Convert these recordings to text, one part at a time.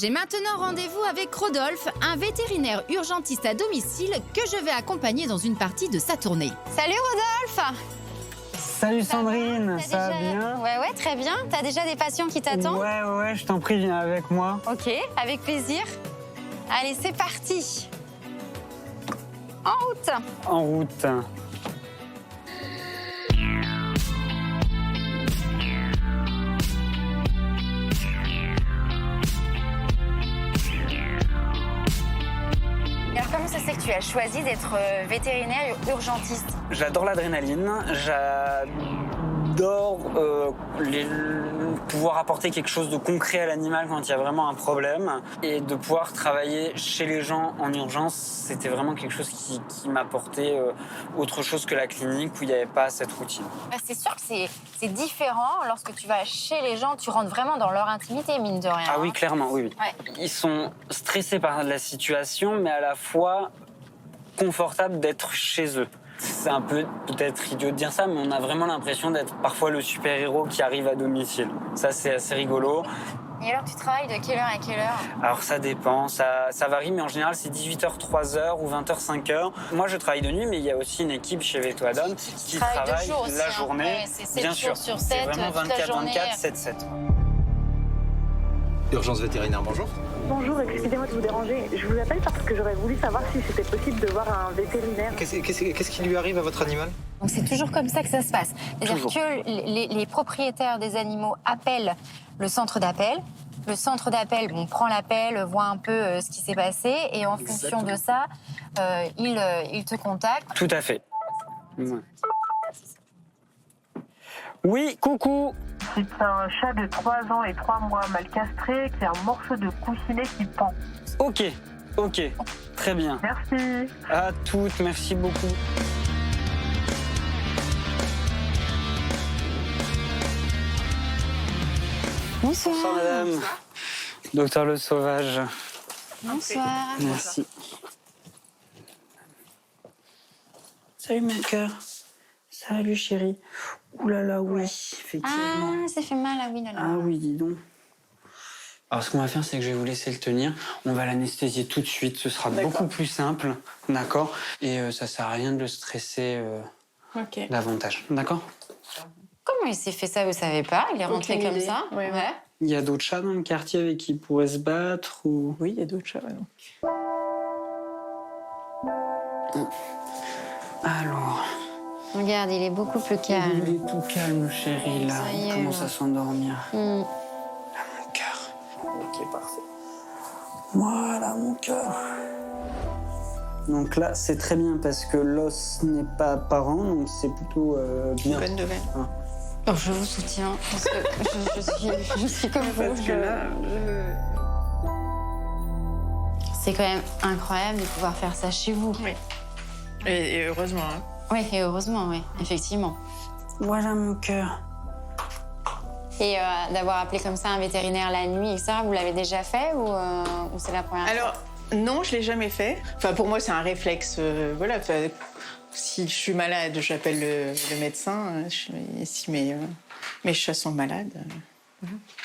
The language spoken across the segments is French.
J'ai maintenant rendez-vous avec Rodolphe, un vétérinaire urgentiste à domicile que je vais accompagner dans une partie de sa tournée. Salut Rodolphe! Salut Sandrine, ça va bien? Ouais, très bien. T'as déjà des patients qui t'attendent? Ouais, je t'en prie, viens avec moi. Ok, avec plaisir. Allez, c'est parti. En route. En route. Alors comment ça se fait que tu as choisi d'être vétérinaire urgentiste? J'adore l'adrénaline, j'adore pouvoir apporter quelque chose de concret à l'animal quand il y a vraiment un problème. Et de pouvoir travailler chez les gens en urgence, c'était vraiment quelque chose qui m'apportait autre chose que la clinique où il n'y avait pas cette routine. C'est sûr que c'est différent. Lorsque tu vas chez les gens, tu rentres vraiment dans leur intimité, mine de rien. Ah oui, clairement, oui. Ouais. Ils sont stressés par la situation, mais à la fois confortables d'être chez eux. C'est un peu peut-être idiot de dire ça, mais on a vraiment l'impression d'être parfois le super-héros qui arrive à domicile. Ça, c'est assez rigolo. Et alors, tu travailles de quelle heure à quelle heure? Alors, ça dépend, ça varie, mais en général, c'est 18h, 3h ou 20h, 5h. Moi, je travaille de nuit, mais il y a aussi une équipe chez Veto-Adon qui travaille la journée. Ouais, c'est 7 bien jours sûr, sur 7, c'est vraiment toute la 24, journée. 24, 7-7. Urgence vétérinaire, bonjour. Bonjour, excusez-moi de vous déranger. Je vous appelle parce que j'aurais voulu savoir si c'était possible de voir un vétérinaire. Qu'est-ce qui lui arrive à votre animal? Donc c'est toujours comme ça que ça se passe. C'est-à-dire Toujours. que les propriétaires des animaux appellent le centre d'appel. Le centre d'appel prend l'appel, voit un peu ce qui s'est passé et en fonction de ça, il te contacte. Tout à fait. Ouais. Oui, coucou. C'est un chat de 3 ans et 3 mois mal castré qui a un morceau de coussinet qui pend. Ok, très bien. Merci. À toutes, merci beaucoup. Bonsoir. Bonsoir madame. Docteur Le Sauvage. Bonsoir. Merci. Salut mon cœur. Salut chérie. Ouh là là, oui, effectivement. Ah, ça fait mal, ah oui, là. Ah oui, dis donc. Alors ce qu'on va faire, c'est que je vais vous laisser le tenir. On va l'anesthésier tout de suite. Ce sera beaucoup plus simple, d'accord? Et ça sert à rien de le stresser davantage, d'accord? Comment il s'est fait ça, vous savez pas? Il est rentré comme ça? Ouais. Il y a d'autres chats dans le quartier avec qui il pourrait se battre ou... Oui, il y a d'autres chats, non. Alors... Regarde, il est beaucoup plus calme. Il est tout calme, chéri, là. Ça y est, Il commence là. à s'endormir. Là, mon cœur. Ok, parfait. Voilà, mon cœur. Donc là, c'est très bien parce que l'os n'est pas apparent, donc c'est plutôt bien. Bonne nouvelle. Oh, je vous soutiens, parce que je suis comme vous. Parce que là, C'est quand même incroyable de pouvoir faire ça chez vous. Oui. Et heureusement. Hein. Oui, et heureusement, oui, effectivement. Voilà, mon cœur. Et d'avoir appelé comme ça un vétérinaire la nuit, etc., vous l'avez déjà fait ou c'est la première fois? Alors, non, je l'ai jamais fait. Enfin, pour moi, c'est un réflexe. Voilà. Enfin, si je suis malade, j'appelle le médecin. Si mes chats sont malades,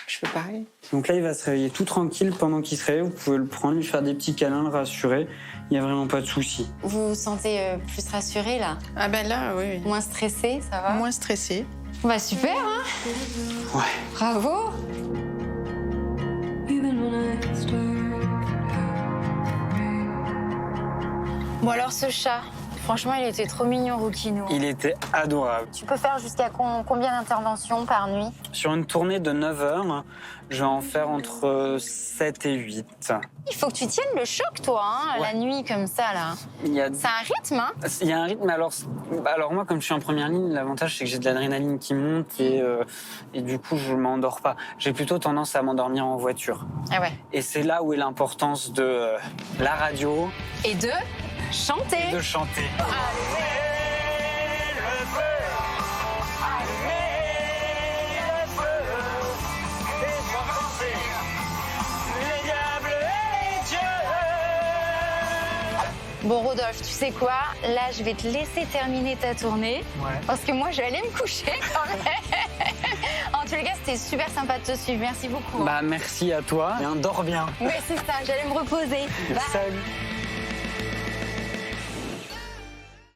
je fais pareil. Donc là, il va se réveiller tout tranquille pendant qu'il se réveille. Vous pouvez le prendre, lui faire des petits câlins, le rassurer. Il n'y a vraiment pas de souci. Vous vous sentez plus rassuré, là? Ah ben là, oui. Moins stressé, ça va? Moins stressé. Bah super, hein? Ouais. Bravo! Bon alors ce chat, franchement il était trop mignon, Rouquinou. Il était adorable. Tu peux faire jusqu'à combien d'interventions par nuit? Sur une tournée de 9 heures, je vais en faire entre 7 et 8. Il faut que tu tiennes le choc, toi, hein, Ouais. la nuit comme ça, là. Il y a... C'est un rythme, hein? Il y a un rythme, alors moi, comme je suis en première ligne, l'avantage, c'est que j'ai de l'adrénaline qui monte et du coup, je m'endors pas. J'ai plutôt tendance à m'endormir en voiture. Ah ouais. Et c'est là où est l'importance de la radio, Et de chanter. de chanter. Bon, Rodolphe, tu sais quoi? Là, je vais te laisser terminer ta tournée. Ouais. Parce que moi, je vais aller me coucher quand même. En tous les cas, c'était super sympa de te suivre. Merci beaucoup. Bah merci à toi. Bien, dors bien. Mais c'est ça, j'allais me reposer. Bye. Salut.